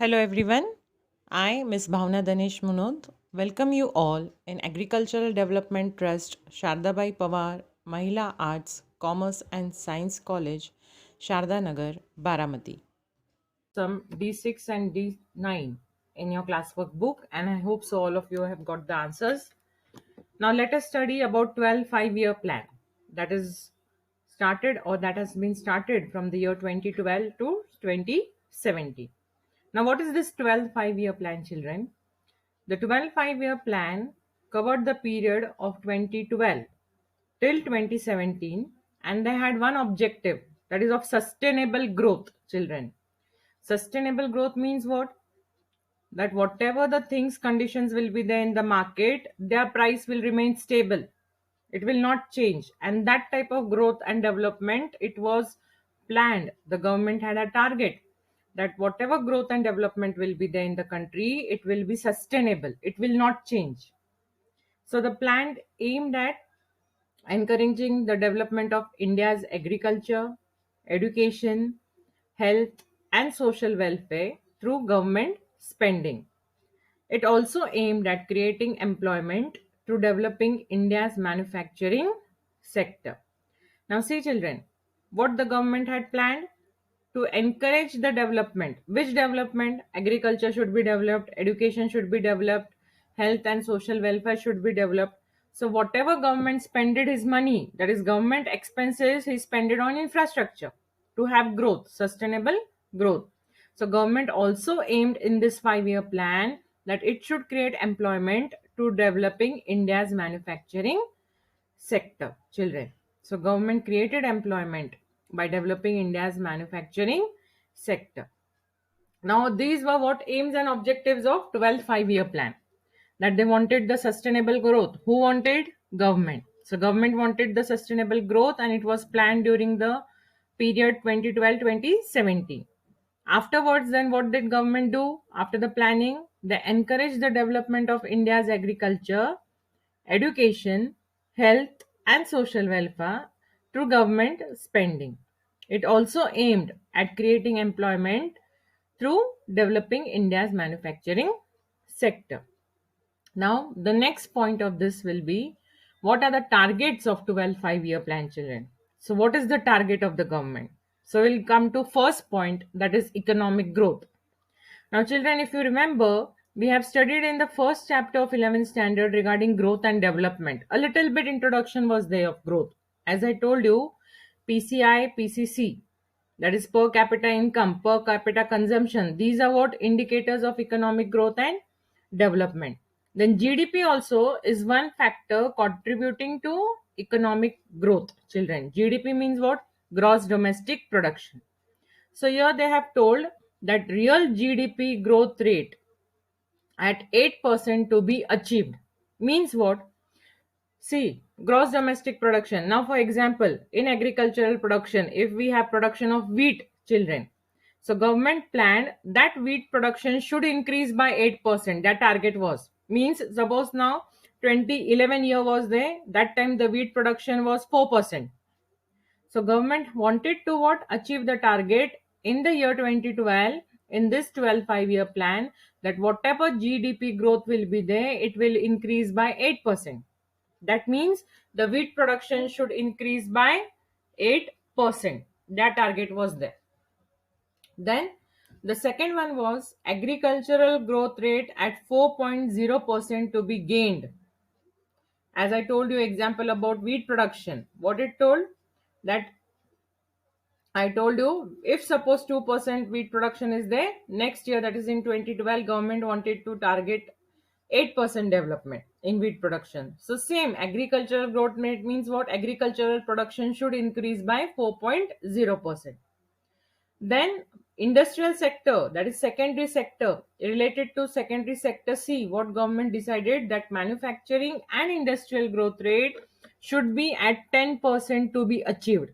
Hello everyone. I, Ms. Bhavna Danesh Munod, welcome you all in Agricultural Development Trust, Shardabai Pawar, Mahila Arts, Commerce and Science College, Sharda Nagar, Baramati. Some D6 and D9 in your classwork book, and I hope so all of you have got the answers. Now let us study about 12 5-year plan that is started or that has been started from the year 2012 to 2070. Now what is this 12 5-year plan, children? The 12 5-year plan covered the period of 2012 till 2017, and they had one objective, that is of sustainable growth, children. Sustainable growth means what? That whatever the things conditions will be there in the market, their price will remain stable, it will not change, and that type of growth and development it was planned. The government had a target that whatever growth and development will be there in the country, it will be sustainable, it will not change. So the plan aimed at encouraging the development of India's agriculture, education, health, and social welfare through government spending. It also aimed at creating employment through developing India's manufacturing sector. Now, see, children, what the government had planned to encourage the development. Which development? Agriculture should be developed, education should be developed, health and social welfare should be developed. So, whatever government spended his money, that is government expenses, he spent it on infrastructure to have growth, sustainable growth. So, government also aimed in this 5-year plan that it should create employment to developing India's manufacturing sector, children. So government created employment by developing India's manufacturing sector. Now these were what aims and objectives of 12 5-year plan, that they wanted the sustainable growth. Who wanted? Government. So government wanted the sustainable growth, and it was planned during the period 2012-2017. Afterwards, then what did government do after the planning? They encouraged the development of India's agriculture, education, health, and social welfare through government spending. It also aimed at creating employment through developing India's manufacturing sector. Now, the next point of this will be, what are the targets of 12 5-year plan, children? So, what is the target of the government? So, we'll come to first point, that is economic growth. Now, children, if you remember, we have studied in the first chapter of 11th standard regarding growth and development. A little bit introduction was there of growth. As I told you, PCI, PCC, that is per capita income, per capita consumption. These are what indicators of economic growth and development. Then GDP also is one factor contributing to economic growth, children. GDP means what? Gross domestic production. So here they have told that real GDP growth rate at 8% to be achieved. Means what? See, gross domestic production. Now, for example, in agricultural production, if we have production of wheat, children, so government planned that wheat production should increase by 8%. That target was. Means suppose now 2011 year was there, that time the wheat production was 4%. So government wanted to what? Achieve the target in the year 2012 in this 12 5-year plan, that whatever GDP growth will be there, it will increase by 8%. That means the wheat production should increase by 8%. That target was there. Then the second one was agricultural growth rate at 4.0% to be gained. As I told you example about wheat production, what it told, that I told you, if suppose 2% wheat production is there, next year, that is in 2012, government wanted to target 8% development in wheat production. So same agricultural growth rate means what? Agricultural production should increase by 4.0%. Then industrial sector, that is secondary sector, related to secondary sector C, what government decided, that manufacturing and industrial growth rate should be at 10% to be achieved.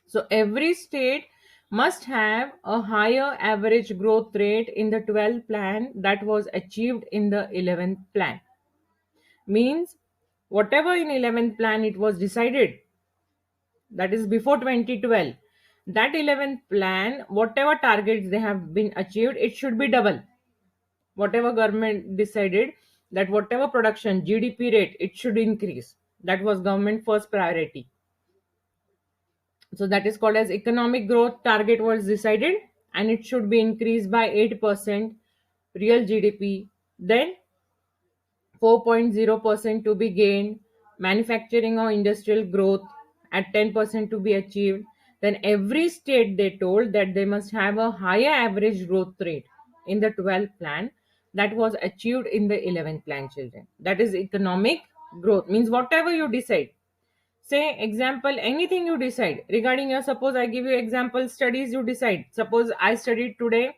So every state must have a higher average growth rate in the 12th plan that was achieved in the 11th plan. Means whatever in 11th plan it was decided, that is before 2012, That 11th plan, whatever targets they have been achieved, it should be double. Whatever government decided, that whatever production GDP rate, it should increase. That was government first priority. So that is called as economic growth target was decided, and it should be increased by 8% real GDP. Then 4.0% to be gained, manufacturing or industrial growth at 10% to be achieved. Then every state they told that they must have a higher average growth rate in the 12th plan that was achieved in the 11th plan, children. That is economic growth, means whatever you decide. Say example, anything you decide regarding your, suppose I give you example studies you decide. Suppose I studied today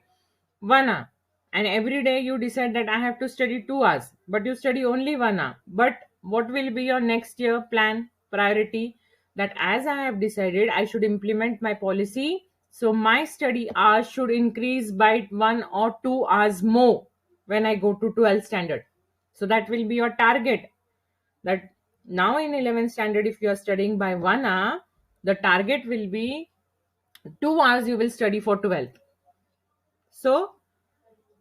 1 hour, and every day you decide that I have to study 2 hours, but you study only 1 hour. But what will be your next year plan priority? That as I have decided, I should implement my policy. So my study hours should increase by 1 or 2 hours more when I go to 12th standard. So that will be your target. That now in 11th standard, if you are studying by 1 hour, the target will be 2 hours you will study for 12th. So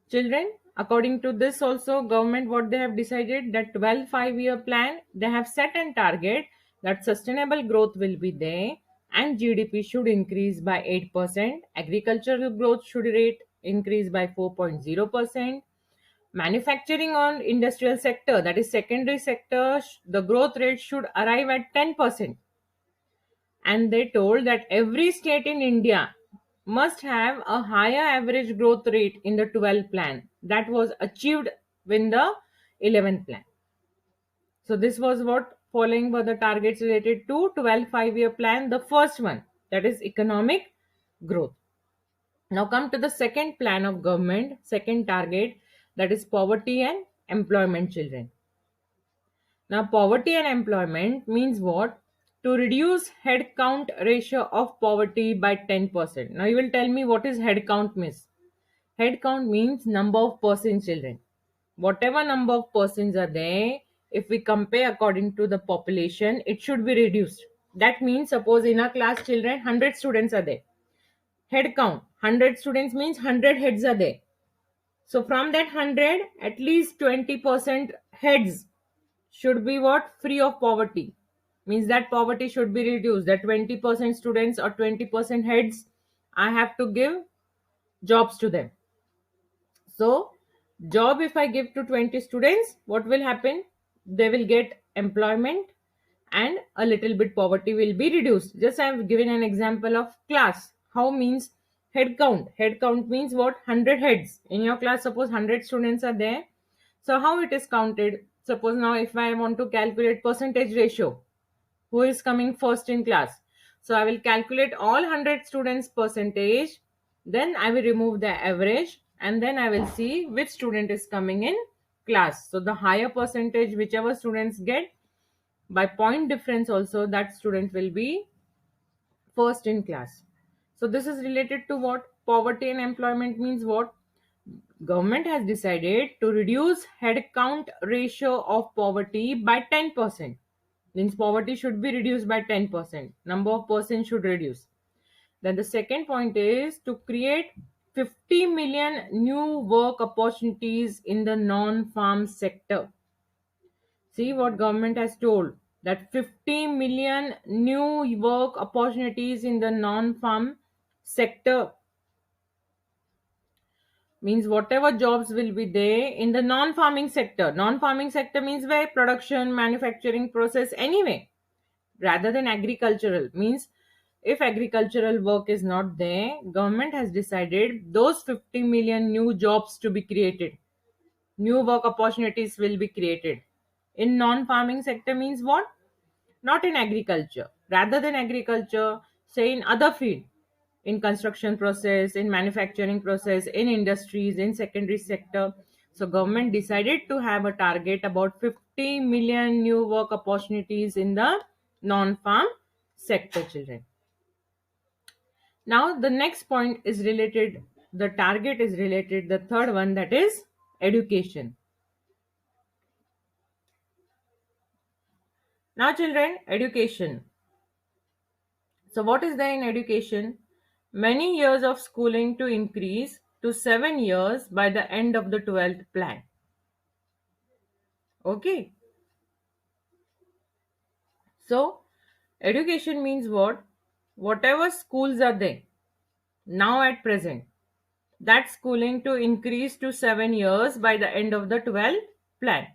children, according to this also, government what they have decided, that 12 5-year plan, they have set a target that sustainable growth will be there, and GDP should increase by 8%, agricultural growth should rate increase by 4.0%, manufacturing on industrial sector, that is secondary sector, the growth rate should arrive at 10%. And they told that every state in India must have a higher average growth rate in the 12th plan that was achieved in the 11th plan. So this was what following were the targets related to 12 5-year plan, the first one, that is economic growth. Now come to the second plan of government, second target, that is poverty and employment, children. Now, poverty and employment means what? To reduce head count ratio of poverty by 10%. Now, you will tell me what is head count means. Head count means number of persons, children. Whatever number of persons are there, if we compare according to the population, it should be reduced. That means, suppose in a class, children, 100 students are there. Head count, 100 students means 100 heads are there. So, from that 100, at least 20% heads should be what? Free of poverty. Means that poverty should be reduced. That 20% students or 20% heads, I have to give jobs to them. So, job if I give to 20 students, what will happen? They will get employment, and a little bit poverty will be reduced. Just I have given an example of class. How means head count. Head count means what? 100 heads. In your class, suppose 100 students are there. So, how it is counted? Suppose now if I want to calculate percentage ratio, who is coming first in class? So I will calculate all 100 students percentage, then I will remove the average, and then I will see which student is coming in class. So the higher percentage whichever students get, by point difference also, that student will be first in class. So this is related to what? Poverty and employment means what? Government has decided to reduce head count ratio of poverty by 10%. Means poverty should be reduced by 10%. Number of persons should reduce. Then the second point is to create 50 million new work opportunities in the non-farm sector. See what government has told, that 50 million new work opportunities in the non-farm sector. Means whatever jobs will be there in the non-farming sector. Non-farming sector means where production, manufacturing process, anyway, rather than agricultural. Means if agricultural work is not there, government has decided those 50 million new jobs to be created. New work opportunities will be created in non-farming sector. Means what? Not in agriculture, rather than agriculture, say in other field, in construction process, in manufacturing process, in industries, in secondary sector. So government decided to have a target about 50 million new work opportunities in the non-farm sector, children. Now the next point is related, the target is related, the third one, that is education. Now children, education. So what is there in education? Many years of schooling to increase to 7 years by the end of the 12th plan. Okay, so education means what? Whatever schools are there now at present, that schooling to increase to 7 years by the end of the 12th plan.